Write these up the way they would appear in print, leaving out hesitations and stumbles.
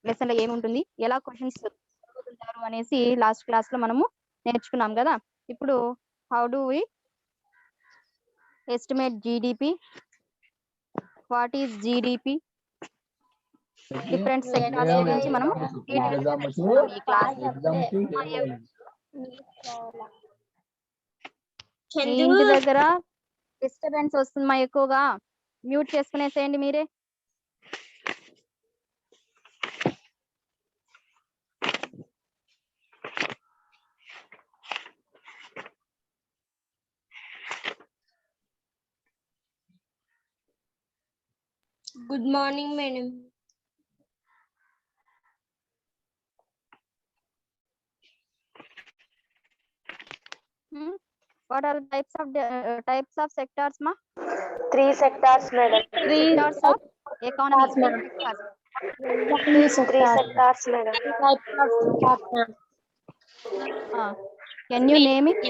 Lesson లో ఏముంటుంది, ఎలా క్వశ్చన్స్ అడుగుతుంటారు అనేసి లాస్ట్ క్లాస్ లో మనము నేర్చుకున్నాం కదా. ఇప్పుడు how do we estimate GDP, what is GDP, different sectors గురించి మనం ఈ క్లాస్. మీ ఇంటి దగ్గర డిస్టర్బెన్స్ వస్తుందా ఎక్కువగా? మ్యూట్ చేసుకునేసేయండి మీరే. Good morning, madam. What are the types of sectors, ma? 3 sectors, madam. Sectors of economy. Sectors. 3 sectors, madam. Can you name it?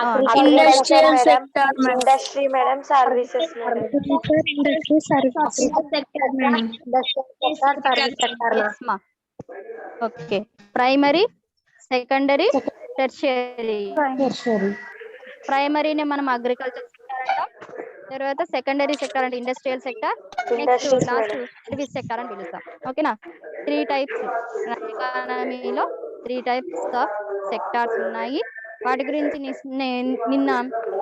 Agriculture, madam. Industry, madam. Services, madam. Yes, ma. Okay. Primary, secondary, tertiary. ప్రైమరీని మనం agriculture sector అంటాం, తర్వాత secondary sector అంటే industrial sector, next last service sector అని పిలుస్తాం. ఓకేనా? 3 types ఎకానమీలో 3 types of sectors ఉన్నాయి. వాటి గురించి నిన్న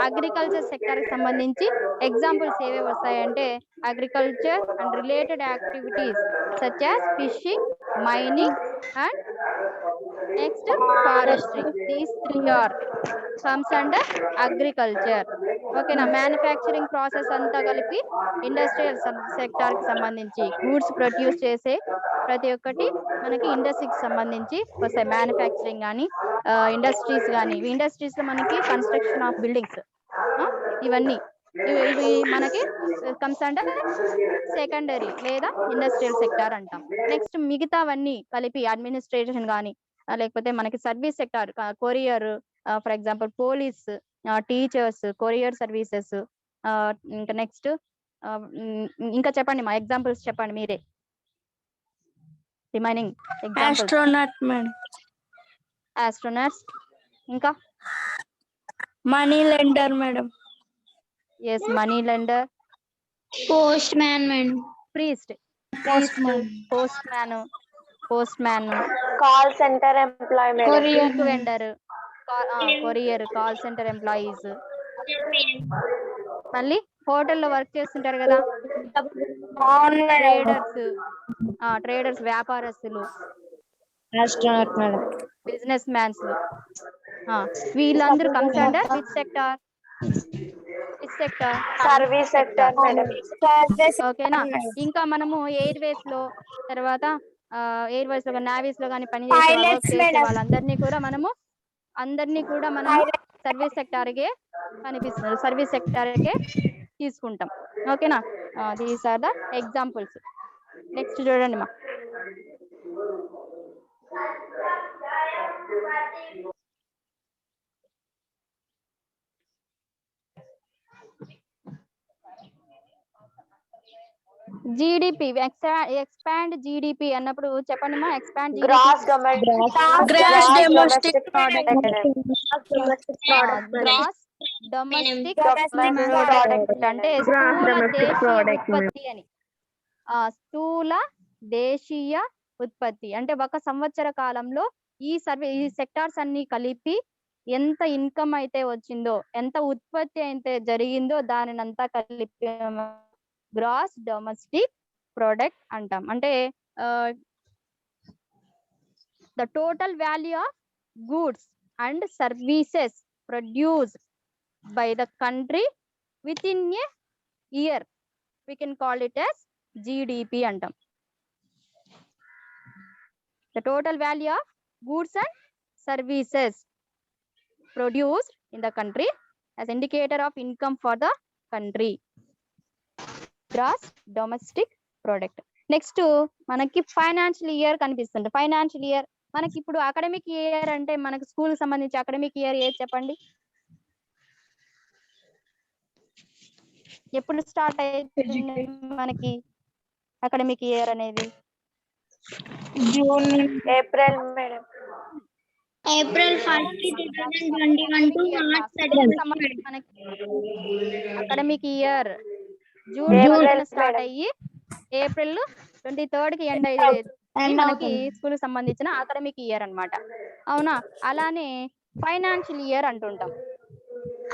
అగ్రికల్చర్ సెక్టర్ కి సంబంధించి ఎగ్జాంపుల్స్ ఏవేవి వస్తాయంటే agriculture and related activities such as fishing, mining and next forestry. These 3 are comes under agriculture. ఓకేనా? మ్యానుఫ్యాక్చరింగ్ ప్రాసెస్ అంతా కలిపి ఇండస్ట్రియల్ సెక్టార్ కి సంబంధించి గూడ్స్ ప్రొడ్యూస్ చేసే ప్రతి ఒక్కటి మనకి ఇండస్ట్రీకి సంబంధించి వస్తాయి. మ్యానుఫ్యాక్చరింగ్ కానీ ఇండస్ట్రీస్ కానీ, ఇండస్ట్రీస్ లో మనకి కన్స్ట్రక్షన్ ఆఫ్ బిల్డింగ్స్, ఇవన్నీ ఇవి మనకి కమ్స్ అండర్ సెకండరీ లేదా ఇండస్ట్రియల్ సెక్టార్ అంటాం. నెక్స్ట్ మిగతావన్నీ కలిపి అడ్మినిస్ట్రేషన్ కానీ లేకపోతే మనకి service sector, courier for example police, teachers, courier services, ఇంకా నెక్స్ట్ ఇంకా చెప్పండి మా ఎగ్జాంపుల్స్ చెప్పండి మీరే. Remaining examples. ఆస్ట్రోనాట్స్, ఇంకా money lender madam. Yes, money lender. Postman madam. Priest, postman, call centre employ, madam. Vendor, courier, call centre employees. మళ్ళీ హోటల్లో work చేస్తుంటారు కదా ట్రేడర్స్, వ్యాపారస్తులు, బిజినెస్ మ్యాన్స్, వీళ్ళందరూ comes under which sector? Service sector, madam. ఓకేనా? ఇంకా మనము Airways లో, తర్వాత ఎయిర్వేస్ లో, నావీస్ లో కానీ పనిచేసే వర్క్ చేసే వాళ్ళందరినీ కూడా మనము సర్వీస్ సెక్టార్ కే కనిపిస్తున్నారు, సర్వీస్ సెక్టార్ కే తీసుకుంటాం. ఓకేనా? These are the examples. Next చూడండి మా. జీడిపి, ఎక్స్పాండ్ జీడిపి అన్నప్పుడు చెప్పండి మా. Expand gross domestic product, gross domestic product అంటే స్థూల దేశీయ ఉత్పత్తి అని. స్థూల దేశీయ ఉత్పత్తి అంటే ఒక సంవత్సర కాలంలో ఈ సెక్టార్స్ అన్ని కలిపి ఎంత ఇన్కమ్ అయితే వచ్చిందో, ఎంత ఉత్పత్తి అయితే జరిగిందో దానినంతా కలిపి గ్రాస్ డొమెస్టిక్ ప్రోడక్ట్ అంటాం. అంటే the total value of goods and services produced by the country within a year, we can call it as GDP antam. The total value of goods and services produced in the country as indicator of income for the country. Gross domestic product. Next మనకి financial year కనిపిస్తుంది. Financial year మనకి ఇప్పుడు academic year అంటే మనకి school సంబంధించి academic year ఏది చెప్పండి? ఎప్పుడు స్టార్ట్ అయ్యింది మనకి అకాడమిక్ ఇయర్ అనేది? June. April, madam. April 1st, 2021 to March 31st. మనకి అకాడమిక్ ఇయర్ జూన్ April, 12న స్టార్ట్ madam. అయ్యి ఏప్రిల్ 23rd కి ఎండ్ అయ్యేది మనకి స్కూల్ సంబంధించిన అకాడమిక్ ఇయర్ అన్నమాట. అవునా, అలానే ఫైనాన్షియల్ ఇయర్ అంటుంటాం.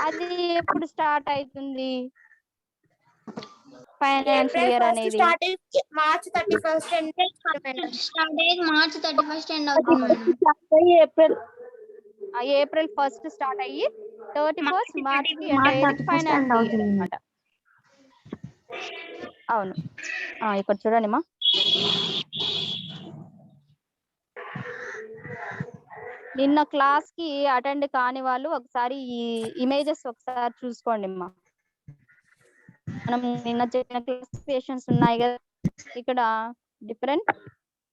అది ఎప్పుడు స్టార్ట్ అవుతుంది? ఫైనాన్షియల్ ఇయర్ అనేది March 31st end start అయ్యి March 31st end అవుతుంది madam. April. April 1st start అయ్యి 31st మార్చ్ కి ఎండ్ అయ్యేది ఫైనాన్షియల్ ఇయర్ అన్నమాట. అవును, ఇక్కడ చూడండి మా, నిన్న క్లాస్ కి అటెండ్ కాని వాళ్ళు ఒకసారి ఈ ఇమేజెస్ ఒకసారి చూసుకోండి అమ్మా. మనం నిన్న చెప్పిన క్లాసిఫికేషన్స్ ఉన్నాయి కదా, ఇక్కడ డిఫరెంట్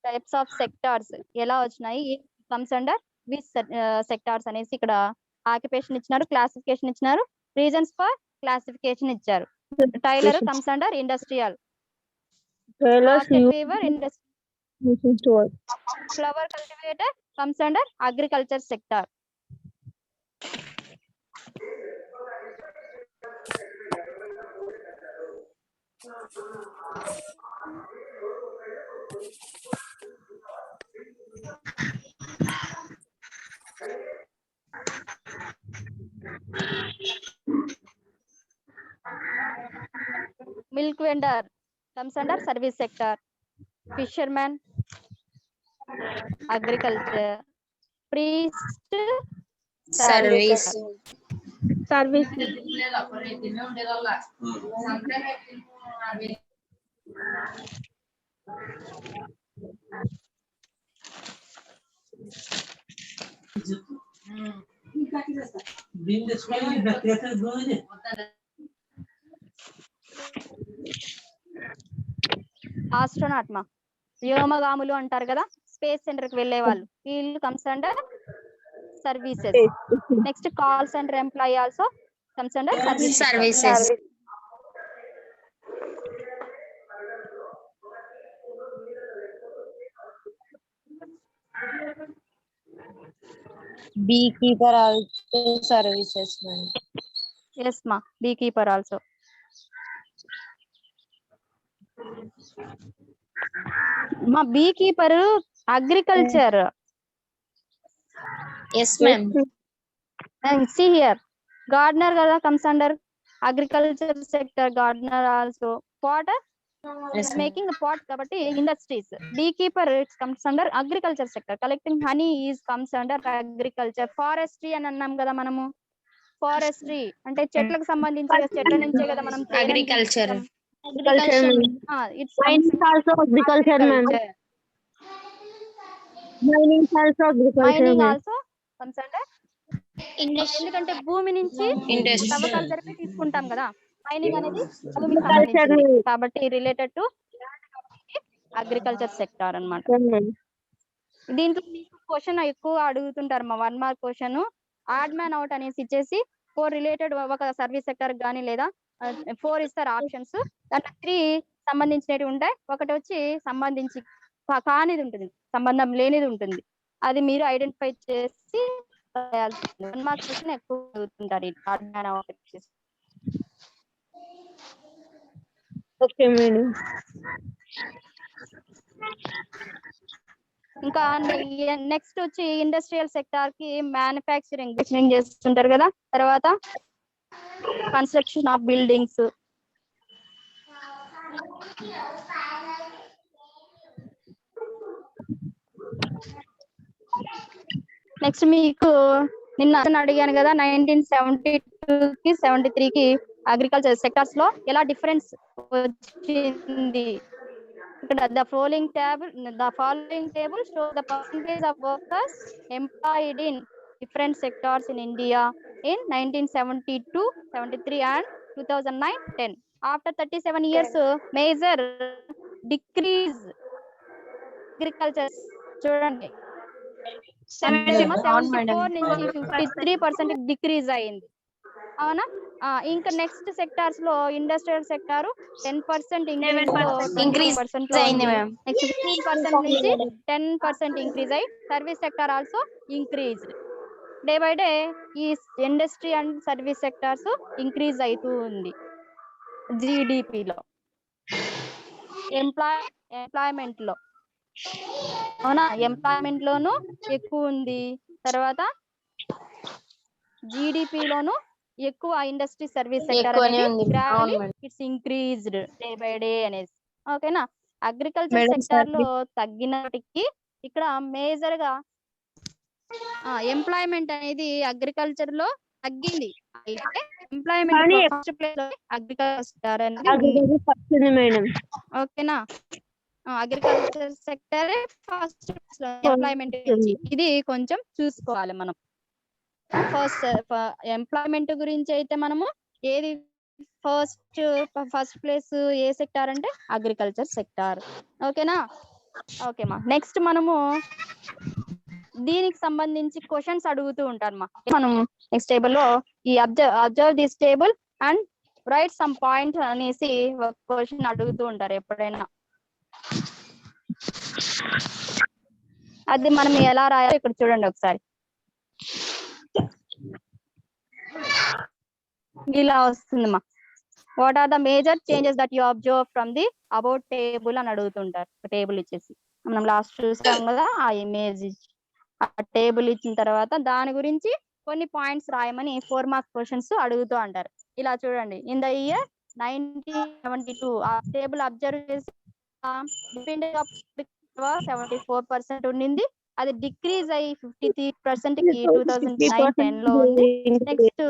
టైప్స్ ఆఫ్ సెక్టార్స్ ఎలా వచ్చినాయి, కమ్స్ అండర్ విచ్ సెక్టార్స్ అనేసి ఇక్కడ ఆక్యుపేషన్ ఇచ్చినారు, క్లాసిఫికేషన్ ఇచ్చినారు, రీజన్స్ ఫర్ క్లాసిఫికేషన్ ఇచ్చారు. Tailor comes under industrial, weaver industrial, flower cultivator comes under agriculture sector. Milk vendor comes under service sector. Fisherman, agriculture. Priest, Service. Service. Astronaut మా, వ్యోమగాములు అంటారు కదా, space centre కి వెళ్ళే వాళ్ళు, వీళ్ళు comes under services. Next call centre employee also comes under Services. Beekeeper also services. Yes మా, beekeeper also. మా beekeeper agriculture. Yes, ma'am. See here, gardener kada comes under agriculture sector, gardener also. Potter Yes, ma'am. making the pot kabatti industries. Beekeeper it comes under agriculture sector, collecting honey is comes under agriculture. Forestry అని అన్నాం కదా మనము, forestry అంటే చెట్లకు సంబంధించి చెట్ల నుంచే కదా మనం Agriculture. It's also agriculture, ma'am. Mining also agriculture, mining ma'am. Also comes under, ఎందుకంటే భూమి నుంచి Industry. తవ్వకాలు జరిపి తీసుకుంటాం కదా, మైనింగ్ అనేది భూమికి సంబంధించింది కాబట్టి రిలేటెడ్ టు అగ్రికల్చర్ సెక్టార్ అన్నమాట. దీంట్లో మీకు క్వశ్చన్ ఎక్కువ అడుగుతుంటారు మా, 1 mark question odd man out అనేసి ఇచ్చేసి 4 రిలేటెడ్ ఒక సర్వీస్ సెక్టర్ కానీ లేదా 4 ఇస్తారు ఆప్షన్స్, దాంట్లో 3 సంబంధించినవి ఉంటాయి, ఒకటి వచ్చి సంబంధించి కానిది ఉంటుంది, సంబంధం లేనిది ఉంటుంది, అది మీరు ఐడెంటిఫై చేసి 1 మార్క్ క్వశ్చన్ ఎక్కువ అడుగుతుంటారు ఈ ఆడ్ మ్యాన్ అవుట్ వచ్చేసి. Okay, madam. ఇంకా నెక్స్ట్ వచ్చి ఇండస్ట్రియల్ సెక్టార్ కి మ్యానుఫ్యాక్చరింగ్ చేస్తుంటారు కదా, తర్వాత కన్స్ట్రక్షన్ ఆఫ్ బిల్డింగ్స్, నెక్స్ట్ మీకు నిన్న అడిగాను కదా 1972 కి 73 కి అగ్రికల్చర్ సెక్టార్స్ లో ఎలా డిఫరెన్స్ వచ్చింది. ఇక్కడ the following table show the percentage of workers employed in different sectors in India in 1972, 73 and 2009-10. After 37 years, major decrease agriculture చూడండి 74 నుంచి 53% డిక్రీజ్ అయింది. అవునా, ఇంకా నెక్స్ట్ సెక్టార్స్ లో ఇండస్ట్రియల్ సెక్టార్ 10% ఇంక్రీజ్ లో Increase 20% లో అయింది ma'am. నెక్స్ట్ 15% నుంచి 10% ఇంక్రీజ్ అయ్యి service sector also increased. Day by day ఈ industry and service sectors increase అవుతూ ఉంది. జిడిపిలో ఎంప్లాయ్మెంట్ లో అవునా, ఎంప్లాయ్మెంట్ లోను ఎక్కువ ఉంది. తర్వాత జీడిపిలోను ఎక్కువ ఇండస్ట్రీ సర్వీస్ సెక్టర్ ఎక్కువనే అనేది ఉంది. గ్రాడ్యువల్లీ అవును madam. It's increased day by day అనేసి. ఓకేనా, అగ్రికల్చర్ మేడం, సెక్టార్ లో తగ్గినప్పటికీ ఇక్కడ మేజర్ గా ఎంప్లాయ్మెంట్ అనేది అగ్రికల్చర్ లో తగ్గింది. అయితే ఎంప్లాయ్మెంట్ ఫస్ట్ ప్లేస్ లో అగ్రికల్చర్ సెక్టార్ అనేది ఉంది. మేడం ఓకేనా, అగ్రికల్చర్ సెక్టర్ ఫస్ట్ ఎంప్లాయ్మెంట్ గురించి ఇది కొంచెం చూసుకోవాలి మనం. ఫస్ట్ ఎంప్లాయ్మెంట్ గురించి అయితే మనము ఏది ఫస్ట్ ప్లేస్ ఏ సెక్టార్ అంటే అగ్రికల్చర్ సెక్టార్. ఓకేనా, ఓకేమా. నెక్స్ట్ మనము దీనికి సంబంధించి క్వశ్చన్స్ అడుగుతూ ఉంటారు మా. మనం నెక్స్ట్ టేబుల్ లో ఈ observe this table and write some point అనేసి ఒక క్వశ్చన్ అడుగుతూ ఉంటారు ఎప్పుడైనా. అది మనం ఎలా రాయాలో ఇక్కడ చూడండి ఒకసారి. ఇలా వస్తుందమ్మా. What are the major changes that you observe from the about table అని అడుగుతుంటారు. టేబుల్ ఇచ్చేసి మనం లాస్ట్ చూసాం కదా, ఆ ఇమేజ్ ఆ టేబుల్ ఇచ్చిన తర్వాత దాని గురించి కొన్ని పాయింట్స్ రాయమని 4 మార్క్స్ క్వశ్చన్స్ అడుగుతూ అంటారు. ఇలా చూడండి, ఇన్ ద ఇయర్ 1972 ఆ టేబుల్ అబ్జర్వ్ చేసి 74% ఉండింది. అది డిక్రీజ్ అయ్యి 53% కి 2009-10 లో ఉంది. Next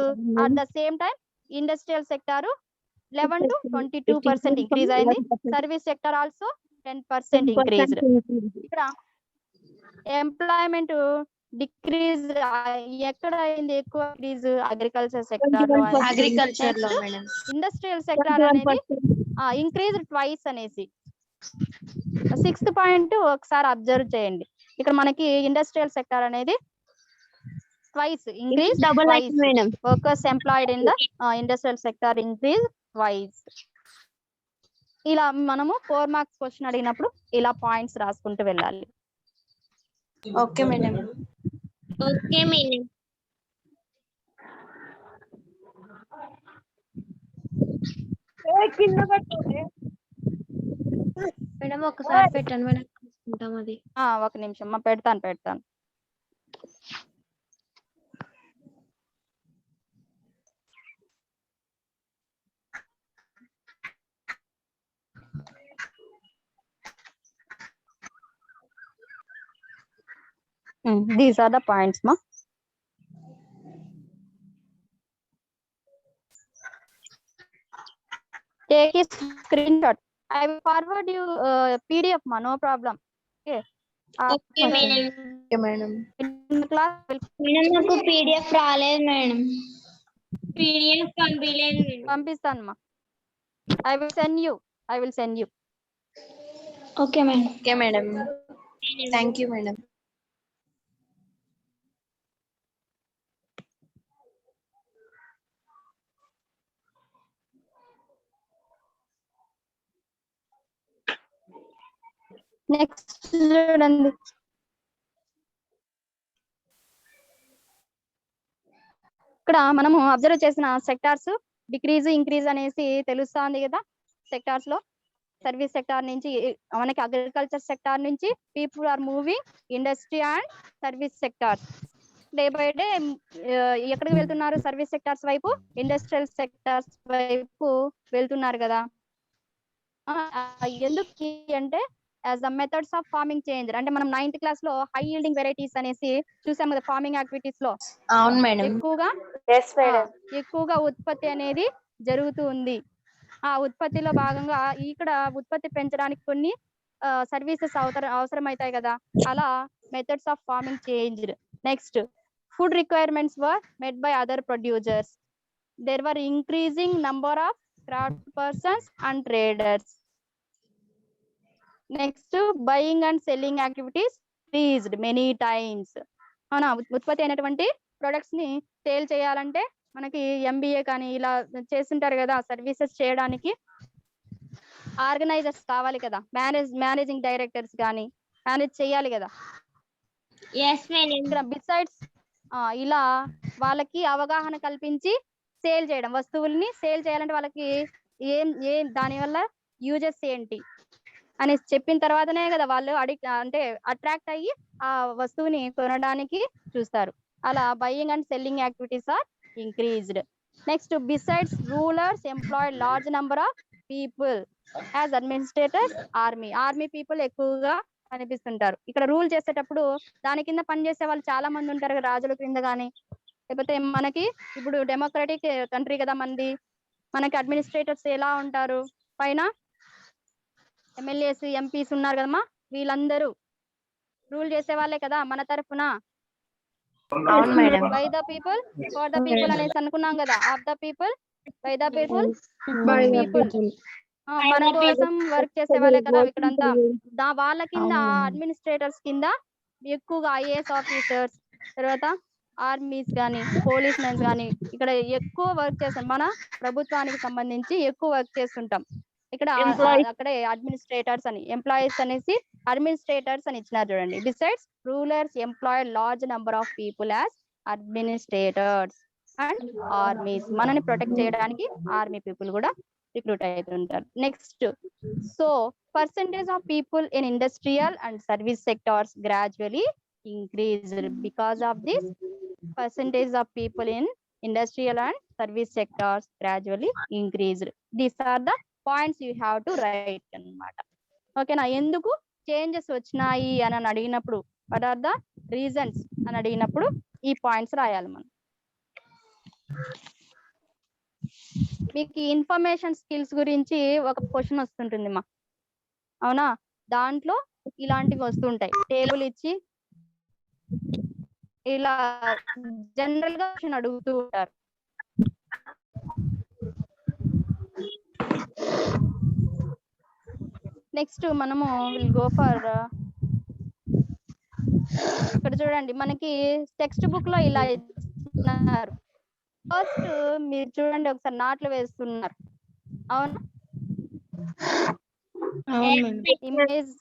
at the same time industrial sector 11 to 22% increase అయింది. Service sector also 10% increased. ఇక్కడ ఎంప్లాయ్మెంట్ డిక్రీజ్ ఎక్కడ అయింది ఎక్కువ ఇంక్రీజ్? అగ్రికల్చర్ సెక్టార్ లో. అగ్రికల్చర్ లో మేడం. ఇండస్ట్రియల్ సెక్టార్ అనేది ఇంక్రీజ్ ట్వైస్ అనేసి. 6th పాయింట్ ఒకసారి అబ్జర్వ్ చేయండి. ఇక్కడ మనకి ఇండస్ట్రియల్ సెక్టార్ అనేది twice increase, workers employed in the industrial sector increase twice. ఇలా మనము 4 మార్క్స్ క్వశ్చన్ అడిగినప్పుడు ఇలా పాయింట్స్ రాసుకుంటూ వెళ్ళాలి. Okay madam. Okay madam. Madam ఒకసారి పెట్టండి మేడం, చూసుకుంటాం అది. ఒక నిమిషం మా, పెడతాను. These are the points, ma. Take a screenshot. I will forward you PDF, ma. No problem. Okay. Okay madam. Okay madam. In class madam నాకు పీడిఎఫ్ రాలేదు మేడం. పీడిఎఫ్ పంపించలేదు మేడం. పంపిస్తాను మా. I will send you. Okay madam. Okay madam. Thank you madam. Next చూడండి, ఇక్కడ మనము observe చేసిన sectors decrease increase అనేసి తెలుస్తుంది కదా. సెక్టార్స్ లో సర్వీస్ సెక్టార్ నుంచి మనకి అగ్రికల్చర్ సెక్టార్ నుంచి people are moving industry and service sector. Day by day ఎక్కడికి వెళ్తున్నారు? సర్వీస్ సెక్టార్స్ వైపు, ఇండస్ట్రియల్ సెక్టార్స్ వైపు వెళ్తున్నారు కదా. ఎందుకు అంటే as the methods of farming change. అంటే మనం 9th క్లాస్ లో హై ఈల్డింగ్ వెరైటీస్ అనేసి చూసాం కదా ఫార్మింగ్ యాక్టివిటీస్ లో. అవును మేడం. ఎక్కువగా ఉత్పత్తి అనేది జరుగుతూ ఉంది. ఆ ఉత్పత్తిలో భాగంగా ఇక్కడ ఉత్పత్తి పెంచడానికి కొన్ని సర్వీసెస్ అవసరమవుతాయి కదా. అలా methods of farming changed. Next food requirements were met by other producers. There were increasing number of craft persons and traders. Next buying and selling activities increased many times. అవునా, ఉత్పత్తి అయినటువంటి ప్రొడక్ట్స్ ని sale చేయాలంటే మనకి MBA కానీ ఇలా చేస్తుంటారు కదా సర్వీసెస్ చేయడానికి ఆర్గనైజర్స్ కావాలి కదా, మేనేజింగ్ డైరెక్టర్స్ కానీ మేనేజ్ చేయాలి కదా. yes madam ఇక్కడ బిసైడ్స్ ఇలా వాళ్ళకి అవగాహన కల్పించి సేల్ చేయడం, వస్తువుల్ని సేల్ చేయాలంటే వాళ్ళకి ఏం దానివల్ల యూజెస్ ఏంటి అని చెప్పిన తర్వాతనే కదా వాళ్ళు అంటే అట్రాక్ట్ అయ్యి ఆ వస్తువుని కొనడానికి చూస్తారు. అలా buying and selling activities are increased. Next besides rulers employ large number of people as administrators. Army people ఎక్కువగా కనిపిస్తుంటారు. ఇక్కడ రూల్ చేసేటప్పుడు దాని కింద పనిచేసే వాళ్ళు చాలా మంది ఉంటారు కదా, రాజుల కింద కానీ, లేకపోతే మనకి ఇప్పుడు డెమోక్రటిక్ కంట్రీ కదా మనది, మనకి అడ్మినిస్ట్రేటర్స్ ఎలా ఉంటారు, పైన ఎమ్మెల్యేస్ ఎంపీస్ ఉన్నారు కదమ్మా, వీళ్ళందరూ రూల్ చేసే వాళ్ళే కదా మన తరఫున. అవును madam. By the people for the people అనేసి అనుకున్నాం కదా, of the people by the people people. మన కోసం వర్క్ చేసే వాళ్ళే కదా ఇక్కడంతా. వాళ్ళ కింద అడ్మినిస్ట్రేటర్స్ కింద ఎక్కువగా ఐఏఎస్ ఆఫీసర్స్, తర్వాత ఆర్మీస్ కానీ పోలీస్ మెన్స్ కానీ ఇక్కడ ఎక్కువ వర్క్ చేస్తాం. మన ప్రభుత్వానికి సంబంధించి ఎక్కువ వర్క్ చేస్తుంటాం. ఇక్కడ అక్కడే అడ్మినిస్ట్రేటర్స్ అని, ఎంప్లాయీస్ అనేసి అడ్మినిస్ట్రేటర్స్ అని ఇచ్చినారు చూడండి. Besides rulers employ large number of people as administrators and armies. మనని ప్రొటెక్ట్ చేయడానికి ఆర్మీ పీపుల్ కూడా రిక్రూట్ అవుతుంటారు. Next, so percentage of people in industrial and service sectors gradually increased. Because of this, percentage of people in industrial and service sectors gradually increased. These are the points you have to write అన్నమాట. ఓకేనా? ఎందుకు changes వచ్చినాయి అని అడిగినప్పుడు, what are the reasons అని అడిగినప్పుడు ఈ points రాయాలి మనం. మీకు ఇన్ఫర్మేషన్ స్కిల్స్ గురించి ఒక క్వశ్చన్ వస్తుంటుంది మా, అవునా? దాంట్లో ఇలాంటివి వస్తుంటాయి, టేబుల్ ఇచ్చి ఇలా జనరల్ గా క్వశ్చన్ అడుగుతూ ఉంటారు. నెక్స్ట్ మనము విల్ గో ఫర్, ఇక్కడ చూడండి మనకి టెక్స్ట్ బుక్ లో ఇలా ఇస్తున్నారు. ఫస్ట్ మీరు చూడండి ఒకసారి నాట్లు వేస్తున్నారు, అవునా? ఇమేజ్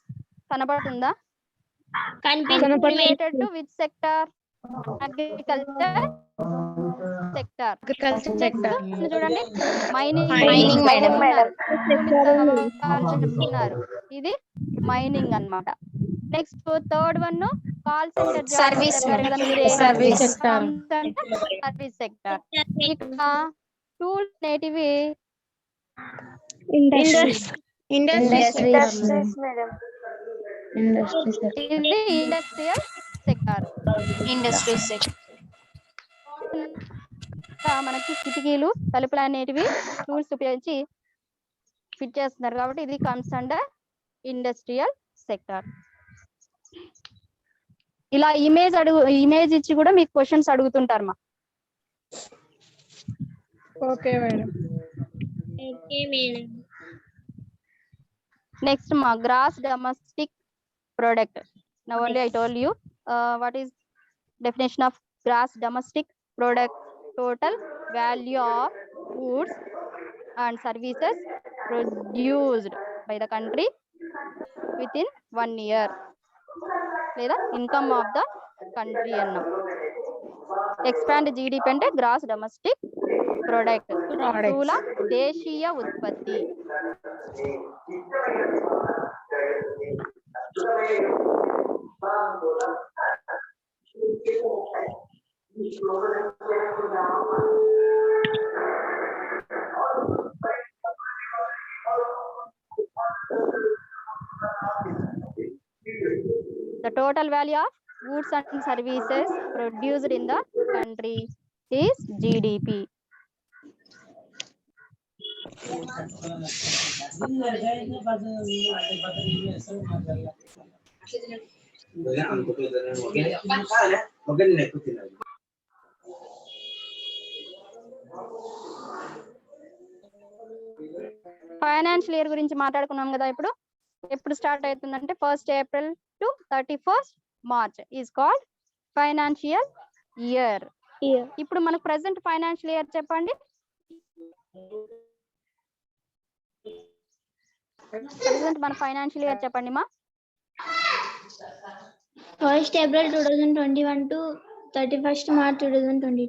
కనబడుతుందా? Related to which sector? Agriculture sector. చూడండి మైనింగ్ చెప్తున్నారు, ఇది మైనింగ్ అన్నమాట. Next third one call centre service sector. ఇక్కడ టూల్స్ నేటివి ఇండస్ట్రీస్ మేడం. ఇది ఇండస్ట్రియల్ సెక్టార్. మనకి కిటికీలు తలుపులు అనేటివి టూల్స్ ఉపయోగించి ఫిట్ చేస్తున్నారు కాబట్టి ఇది కమ్స్ అండర్ ఇండస్ట్రియల్ సెక్టార్. ఇలా ఇమేజ్ ఇచ్చి కూడా మీకు క్వశ్చన్స్ అడుగుతుంటారు మా. Okay madam. నెక్స్ట్ మా gross domestic product. Now only I told you what is definition of gross domestic product: total value of goods and services produced by the country within 1 year, లేదా income of the country అన్నాం. Expand GDP అంటే gross domestic product, స్థూల దేశీయ ఉత్పత్తి. The total value of goods and services produced in the country is GDP. Financial year గురించి మాట్లాడుకున్నాం కదా. ఇప్పుడు ఎప్పుడు స్టార్ట్ అవుతుందంటే 1st April to 31st March is called financial year. ఇప్పుడు మనకు ప్రెసెంట్ ఫైనాన్షియల్ ఇయర్ చెప్పండి. ప్రెసెంట్ మన ఫైనాన్షియల్ ఇయర్ చెప్పండి మా. 1st April 2021 to 31st March 2022.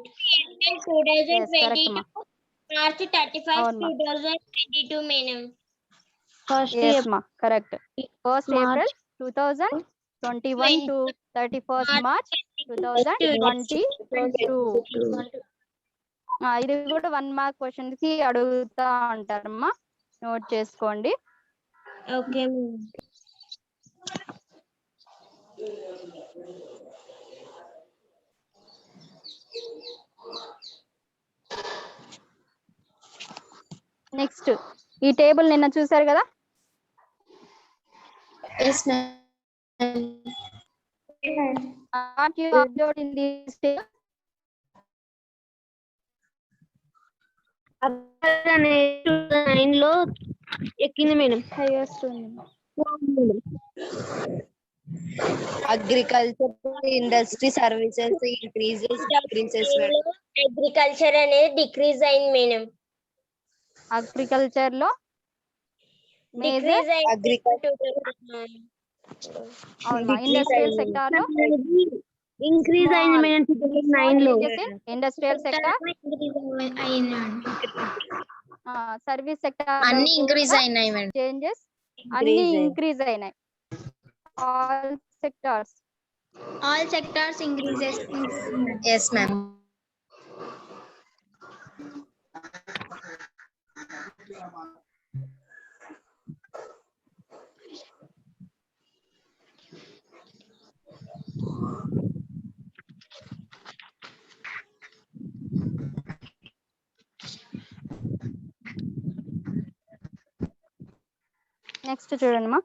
Yes, correct ma. March 31st అవును మా. 2022 madam. Yes ma, correct. 1st March April 2021 to 31st March 2022. ఇది కూడా 1 మార్క్ క్వశ్చన్ కి అడుగుతా ఉంటారమ్మా, నోట్ చేసుకోండి. Okay. నెక్స్ట్ ఈ టేబుల్ నిన్న చూసారు కదా. Yes ma'am. What you upload in this table? అనే 2009 లో ఎక్కింది madam. Agriculture, industry, services increases, decreases madam. Agriculture అనేది డిక్రీజ్ అయింది మేడం. అగ్రికల్చర్ లో మేజర్ డిక్రీజ్ అయింది. అగ్రికల్చర్ అవునా. ఇండస్ట్రియల్ సెక్టార్ లో ఇంక్రీజ్ అయింది మేడం 2009 లో. ఇండస్ట్రియల్ సెక్టార్, సర్వీస్ సెక్టార్ అన్ని ఇంక్రీజ్ అయినాయి మేడం. చేంజెస్ అన్ని ఇంక్రీజ్ అయినాయి. All sectors increases. yes ma'am. Next చూడండి మా.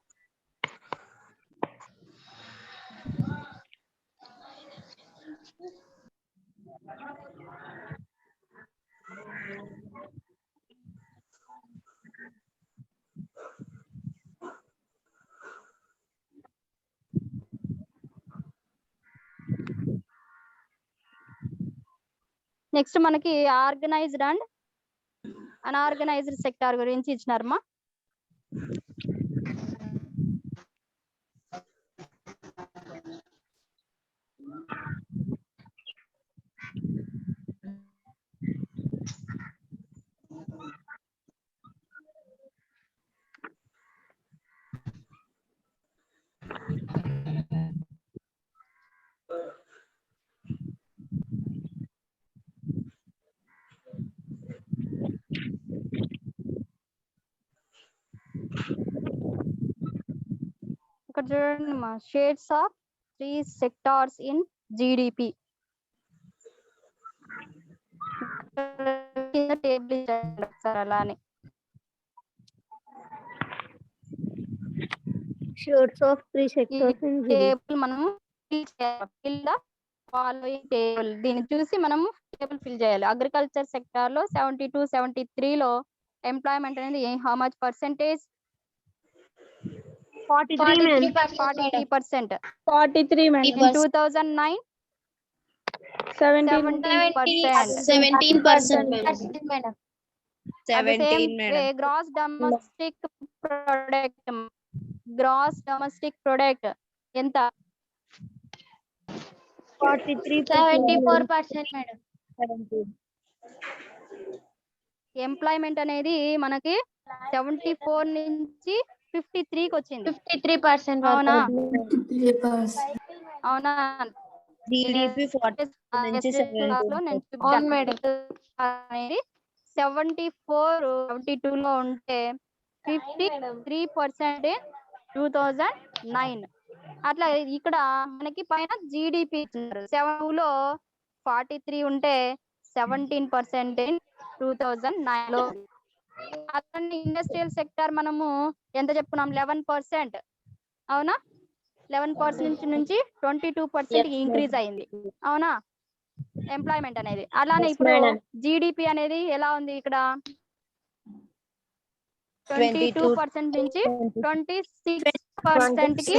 నెక్స్ట్ మనకి ఆర్గనైజ్డ్ అండ్ అన్ఆర్గనైజ్డ్ సెక్టార్ గురించి ఇచ్చినారమ్మా. ఇక్కడ చూడండి మా, shades of 3 sectors in GDP. Table ఒకసారి అలానే shades of 3 sectors in table మనం ఫిల్ ద ఫాలోయింగ్ టేబుల్. దీన్ని చూసి మనము టేబుల్ ఫిల్ చేయాలి. అగ్రికల్చర్ సెక్టార్ లో 72, 73 లో ఎంప్లాయ్మెంట్ అనేది how much percentage? 43%. 43 madam. In 2009 17%. 17% madam. At the 17 same madam. way, gross domestic product ఎంత? 74% మేడం. ఎంప్లాయ్మెంట్ అనేది మనకి 74 నుంచి 53కి వచ్చింది. 53% అవునా అవునా. జీడిపి 40 నుంచి 17. అవును మేడం. అనేది 72 లో ఉంటే 53% 2009. అట్లా ఇక్కడ మనకి పైన జీడిపి ఇచ్చినారు. 7 లో 43 ఉంటే 17% 2009 లో. అట్లనే ఇండస్ట్రియల్ సెక్టార్ మనము ఎంత చెప్పుకున్నాం? 11%. అవునా, 11% నుంచి 22% ఇంక్రీజ్ అయింది. అవునా ఎంప్లాయ్మెంట్ అనేది. అలానే ఇప్పుడు జీడిపి అనేది ఎలా ఉంది? ఇక్కడ 22% నుంచి 26% కి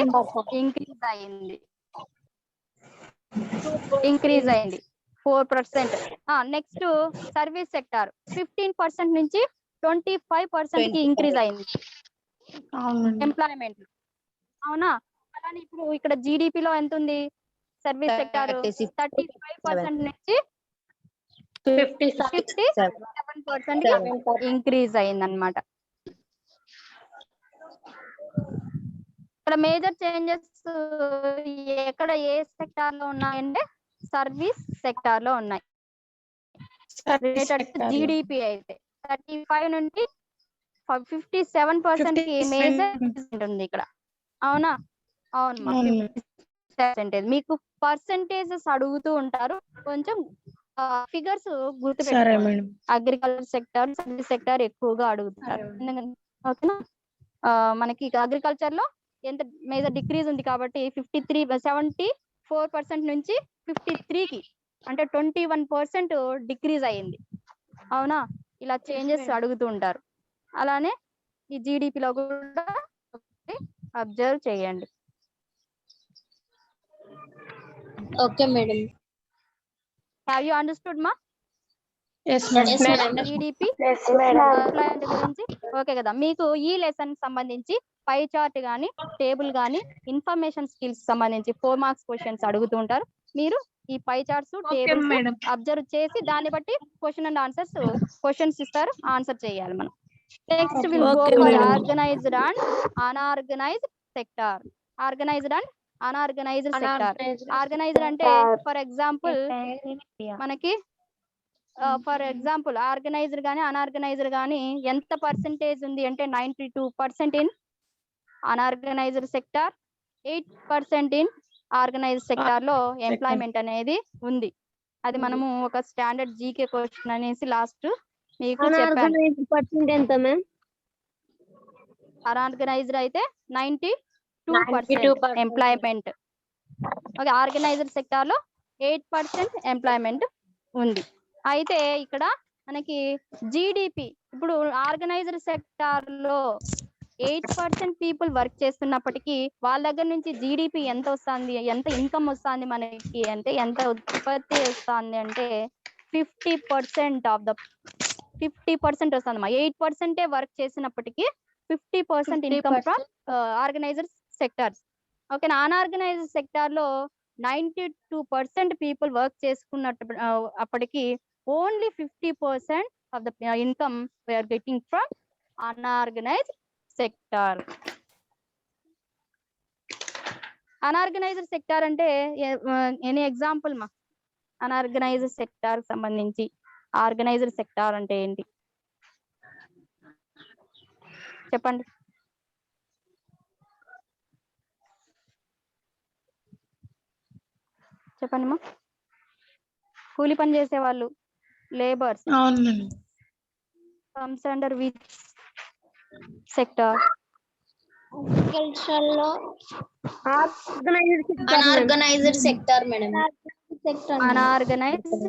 ఇంక్రీజ్ అయింది. 4%. నెక్స్ట్ సర్వీస్ సెక్టార్ 15% నుంచి 25% కి ఇంక్రీజ్ అయింది ఎంప్లాయ్మెంట్. అవునా? అలానే ఇప్పుడు ఇక్కడ GDP లో ఎంత ఉంది? సర్వీస్ సెక్టార్ 35% నుంచి 57% ఇంక్రీజ్ అయిందన్నమాట. ఇక్కడ మేజర్ చేంజెస్ ఎక్కడ ఏ సెక్టార్ లో ఉన్నాయంటే సర్వీస్ సెక్టార్ లో ఉన్నాయి. GDP అయితే 35 నుండి 57% కి మేజర్ ఉంది ఇక్కడ. అవునా? అవునమ్మా. 50%. మీకు పర్సెంటేజెస్ అడుగుతూ ఉంటారు, కొంచెం ఫిగర్స్ గుర్తుపెట్టుకోండి. అగ్రికల్చర్ సెక్టార్, సర్వీస్ సెక్టార్ ఎక్కువగా అడుగుతారు. ఓకేనా? మనకి అగ్రికల్చర్ లో ఎంత మేజర్ డిక్రీజ్ ఉంది కాబట్టి 74% నుంచి 53కి అంటే 21% డిక్రీజ్ అయ్యింది. అవునా? ఇలా చేంజెస్ అడుగుతూ ఉంటారు. అలానే ఈ GDP లో కూడా అబ్జర్వ్ చేయండి. Okay madam. Have you understood మా? GDP గురించి ఓకే కదా? మీకు ఈ లెసన్ సంబంధించి పై చార్ట్ గానీ, టేబుల్ గానీ, ఇన్ఫర్మేషన్ స్కిల్స్ సంబంధించి 4 మార్క్స్ క్వశ్చన్స్ అడుగుతూ ఉంటారు. మీరు ఈ పై చార్ట్స్, టేబుల్స్ అబ్జర్వ్ చేసి దాన్ని బట్టి క్వశ్చన్ అండ్ ఆన్సర్స్ క్వశ్చన్స్ ఇస్తారు, ఆన్సర్ చేయాలి మనం. Next will go for organised and unorganised sector. Organised and unorganised sector. Organised అంటే ఫర్ ఎగ్జాంపుల్ మనకి ఆర్గనైజ్డ్ గానీ అన్ఆర్గనైజ్డ్ గానీ ఎంత పర్సెంటేజ్ ఉంది అంటే 92% in unorganised sector, 8% in organised sector లో ఎంప్లాయ్మెంట్ అనేది ఉంది. అది మనము ఒక స్టాండర్డ్ జీకే క్వశ్చన్ అనేసి లాస్ట్ మీకు చెప్పాను. అన్ఆర్గనైజ్డ్ అయితే 92% ఎంప్లాయ్మెంట్. ఓకే, ఆర్గనైజ్డ్ సెక్టార్ లో 8% ఎంప్లాయ్మెంట్ ఉంది. అయితే ఇక్కడ మనకి GDP ఇప్పుడు ఆర్గనైజ్డ్ సెక్టార్ లో 8% పీపుల్ వర్క్ చేస్తున్నప్పటికీ వాళ్ళ దగ్గర నుంచి GDP ఎంత వస్తుంది, ఎంత ఇన్కమ్ వస్తుంది మనకి అంటే, ఎంత ఉత్పత్తి వస్తుంది అంటే 50% వస్తుంది. 8% వర్క్ చేసినప్పటికీ 50% income from organised sectors. Okay, unorganised sector లో 92% పీపుల్ వర్క్ చేసుకున్నట్టు అప్పటికి only 50% of the income we are getting from unorganised sector. Unorganised sector అంటే ఎనీ ఎగ్జాంపుల్ మా? అన్ఆర్గనైజ్డ్ సెక్టార్ సంబంధించి ఆర్గనైజ్డ్ సెక్టార్ అంటే ఏంటి చెప్పండి. చెప్పండి మా. కూలి పని చేసే వాళ్ళు, labours. Comes under which sector? Agriculture లో unorganised sector madam. Unorganised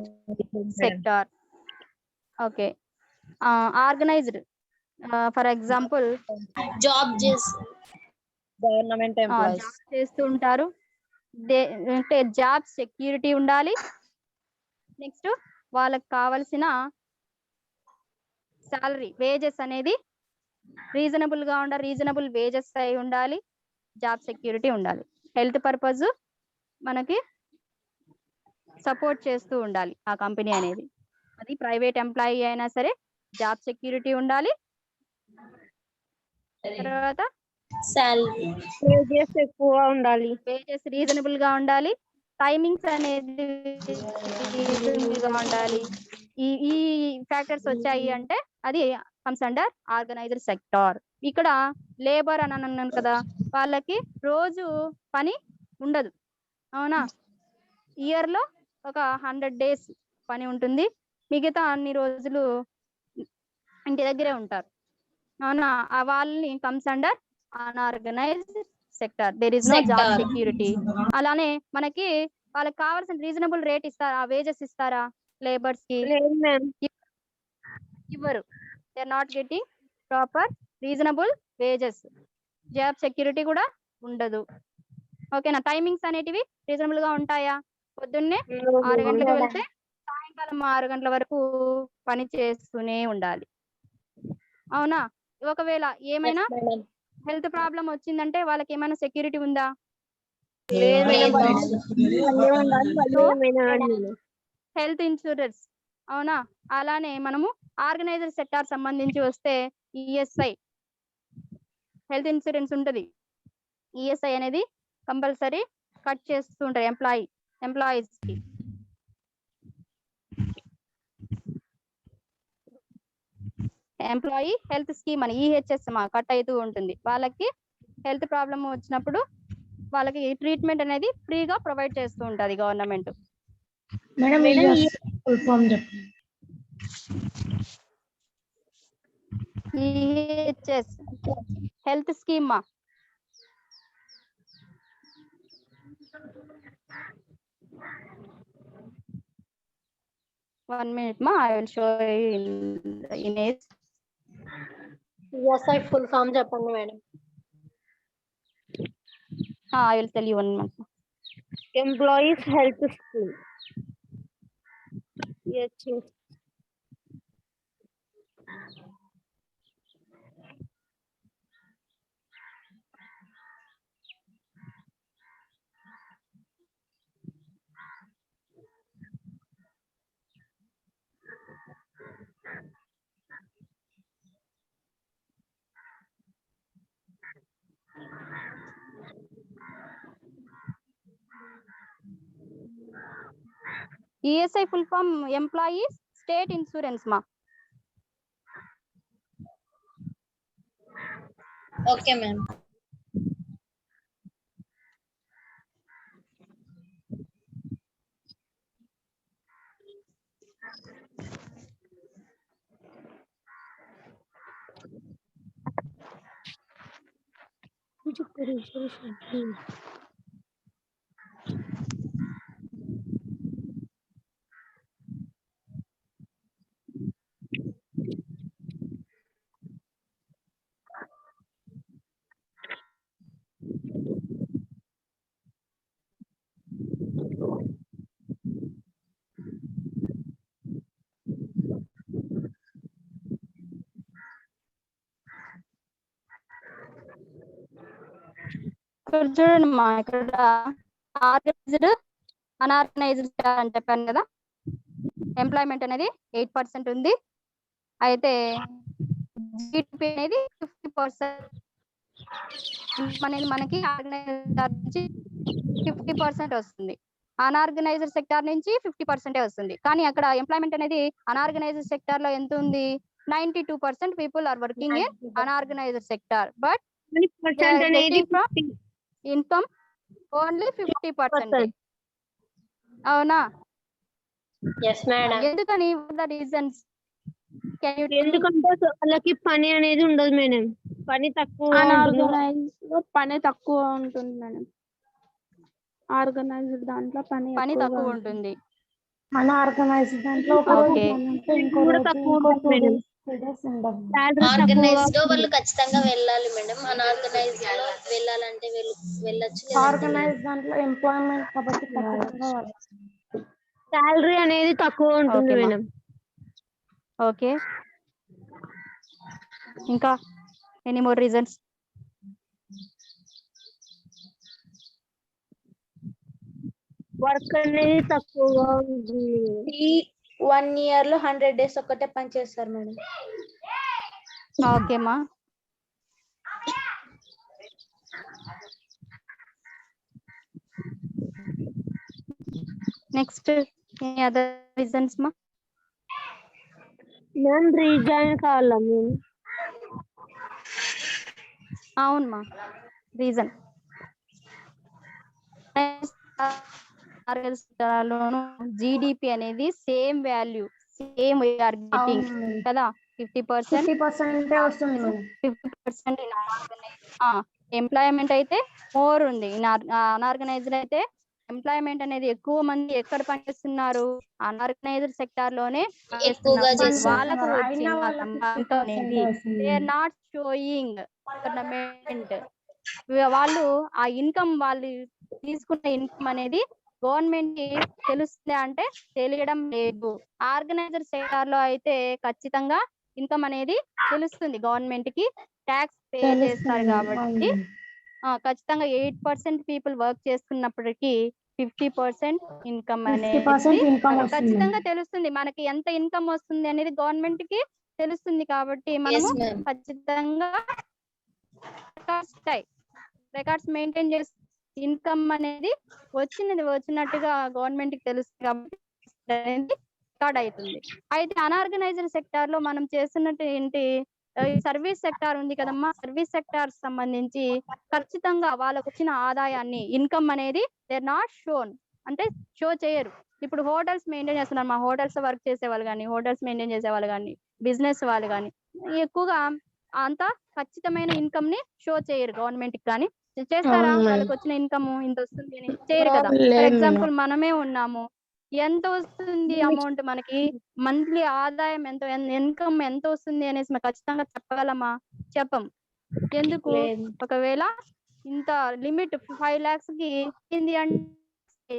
sector. Okay, organised for example job government employees job చేస్తూ ఉంటారు. అంటే జాబ్ సెక్యూరిటీ ఉండాలి. నెక్స్ట్ వాళ్ళకి కావలసిన సాలరీ, వేజెస్ అనేది రీజనబుల్ గా ఉండాలి, రీజనబుల్ వేజెస్ అయి ఉండాలి, జాబ్ సెక్యూరిటీ ఉండాలి. హెల్త్ పర్పస్ మనకి సపోర్ట్ చేస్తూ ఉండాలి ఆ కంపెనీ అనేది. అది ప్రైవేట్ ఎంప్లాయీ అయినా సరే జాబ్ సెక్యూరిటీ ఉండాలి. తర్వాత సాలరీ వేజెస్ ఎక్కువ ఉండాలి, వేజెస్ రీజనబుల్ గా ఉండాలి, టైమింగ్స్ అనేది రీజనబుల్ గా ఉండాలి. ఈ ఫ్యాక్టర్స్ వచ్చాయి అంటే అది కమ్స్ అండర్ ఆర్గనైజ్డ్ సెక్టార్. ఇక్కడ లేబర్ అని అన్నాను కదా, వాళ్ళకి రోజు పని ఉండదు. అవునా? ఇయర్ లో ఒక 100 days పని ఉంటుంది, మిగతా అన్ని రోజులు ఇంటి దగ్గరే ఉంటారు. అవునా? వాళ్ళని comes under unorganised sector. There is no job security. అలానే మనకి వాళ్ళకి కావాల్సిన రీజనబుల్ రేట్ ఇస్తారా, వేజెస్ ఇస్తారా లేబర్స్ కి? ఇవ్వరు. They are not getting proper reasonable wages. Job security కూడా ఉండదు. ఓకేనా? టైమింగ్స్ అనేటివి రీజనబుల్ గా ఉంటాయా? పొద్దున్నే 6 గంటలకు వెళ్తే సాయంకాలం 6 గంటల వరకు పని చేస్తూనే ఉండాలి. అవునా? ఒకవేళ ఏమైనా మేడం. హెల్త్ ప్రాబ్లం వచ్చిందంటే వాళ్ళకి ఏమైనా సెక్యూరిటీ ఉందా? లేదు మేడం. Health insurance. అవునా? అలానే మనము ఆర్గనైజర్ సెక్టార్ సంబంధించి వస్తే ఈఎస్ఐ హెల్త్ ఇన్సూరెన్స్ ఉంటది. ఈఎస్ఐ అనేది కంపల్సరీ కట్ చేస్తూ ఉంటారు ఎంప్లాయీస్ కి. ఎంప్లాయీ హెల్త్ స్కీమ్ అని ఈహెచ్ఎస్ కట్ అవుతూ ఉంటుంది. వాళ్ళకి హెల్త్ ప్రాబ్లమ్ వచ్చినప్పుడు వాళ్ళకి ట్రీట్మెంట్ అనేది ఫ్రీగా ప్రొవైడ్ చేస్తూ ఉంటది government. EHS health scheme 1 minute I will show you in the image. ESI full form చెప్పండి madam. I will tell you 1 minute. Employees health scheme. ESI full form employees state insurance okay ma'am. చూడండి ఇక్కడ organised unorganised అని చెప్పాను కదా. Employment అనేది 8% ఉంది. అయితే GDP అనేది 50% అనేది మనకి ఆర్గనైజర్ నుంచి 50% వస్తుంది. అన్ఆర్గనైజ్డ్ సెక్టార్ నుంచి 50% వస్తుంది. కానీ అక్కడ ఎంప్లాయ్మెంట్ అనేది అన్ఆర్గనైజ్డ్ సెక్టార్ లో ఎంత ఉంది? 92% people are working in unorganised sector, but income only 50%. అవునా? Yes madam. ఎందుకని? ద రీజన్స్ ఎందుకంటే వాళ్ళకి పని అనేది ఉండదు మేడం. పని తక్కువ పని తక్కువ ఉంటుంది మేడం. ఆర్గనైజ్డ్ దాంట్లో పని తక్కువ ఉంటుంది. అన్ఆర్గనైజ్డ్ దాంట్లో ఆర్గనైజ్డ్ వాళ్ళు ఖచ్చితంగా వెళ్ళాలి మేడం. అన్ఆర్గనైజ్డ్ లో వెళ్ళాలంటే వెళ్ళొచ్చు. ఆర్గనైజ్డ్ దాంట్లో ఎంప్లాయ్మెంట్ కాబట్టి శాలరీ అనేది తక్కువ ఉంటుంది మేడం. ఓకే, ఇంకా ఎనీ మోర్ రీజన్స్? వర్క్ అనేది తక్కువగా ఉంటుంది. 1 year లో 100 days ఒక్కటే పని చేస్తారు మేడం. ఓకేమా. నెక్స్ట్ ఎనీ అదర్ రీజన్స్ మా? మ్యామ్ రీజాయిన్ కావాలా మేము? అవునమ్మా, రీజన్ జీడిపి అనేది same value, same we are getting కదా. 50% వస్తుంది మేడం. 50% ఎంప్లాయ్మెంట్ అయితే మోర్ ఉంది. అన్ఆర్గనైజ్డ్ అయితే ఎంప్లాయ్మెంట్ అనేది ఎక్కువ మంది ఎక్కడ పనిచేస్తున్నారు? అన్ఆర్గనైజ్డ్ సెక్టార్ లోనే ఎక్కువగా వాళ్ళకు వచ్చిన అమౌంట్ అనేది they are not showing government. వాళ్ళు ఆ ఇన్కమ్ వాళ్ళు తీసుకున్న ఇన్కమ్ అనేది గవర్నమెంట్ కి తెలుస్తుంది అంటే తెలియడం లేదు. ఆర్గనైజర్ సెక్టార్ లో అయితే ఖచ్చితంగా ఇన్కమ్ అనేది తెలుస్తుంది. గవర్నమెంట్ కి ట్యాక్స్ పే చేస్తారు కాబట్టి ఖచ్చితంగా 8% పీపుల్ వర్క్ చేస్తున్నప్పటికీ 50% ఇన్కమ్ అనేది ఖచ్చితంగా తెలుస్తుంది. మనకి ఎంత ఇన్కమ్ వస్తుంది అనేది గవర్నమెంట్ కి తెలుస్తుంది కాబట్టి మనము Yes, ma'am. ఖచ్చితంగా రికార్డ్స్ మెయింటైన్ చేసి ఇన్కమ్ అనేది వచ్చినట్టుగా గవర్నమెంట్ కి తెలుస్తుంది కాబట్టి రికార్డ్ అవుతుంది. అయితే అన్ఆర్గనైజ్డ్ సెక్టార్ లో మనం చేస్తున్నట్టు ఏంటి, సర్వీస్ సెక్టార్ ఉంది కదమ్మా, సర్వీస్ సెక్టార్ సంబంధించి ఖచ్చితంగా వాళ్ళకు వచ్చిన ఆదాయాన్ని ఇన్కమ్ అనేది దే నాట్ షోన్, అంటే షో చేయరు. ఇప్పుడు హోటల్స్ మెయింటైన్ చేస్తున్నారు, మా హోటల్స్ వర్క్ చేసే వాళ్ళు కానీ, హోటల్స్ మెయింటైన్ చేసే వాళ్ళు కానీ, బిజినెస్ వాళ్ళు కానీ ఎక్కువగా అంత ఖచ్చితమైన ఇన్కమ్ ని షో చేయరు గవర్నమెంట్ కి. కానీ చేస్తారా? అవును మేడం. వాళ్ళకి వచ్చిన ఇన్కమ్ ఇంత వస్తుంది అని చేయరు కదా. లేదు ఫర్ మేడం. ఎగ్జాంపుల్ మనమే ఉన్నాము, ఎంత వస్తుంది అమౌంట్, మనకి మంత్లీ ఆదాయం ఎంత, ఇన్కమ్ ఎంత వస్తుంది అనేసి మనం ఖచ్చితంగా చెప్పగలమా? చెప్పం. ఎందుకు? లేదు. ఒకవేళ ఇంత లిమిట్ 5 lakhs కి ఏంది అంటే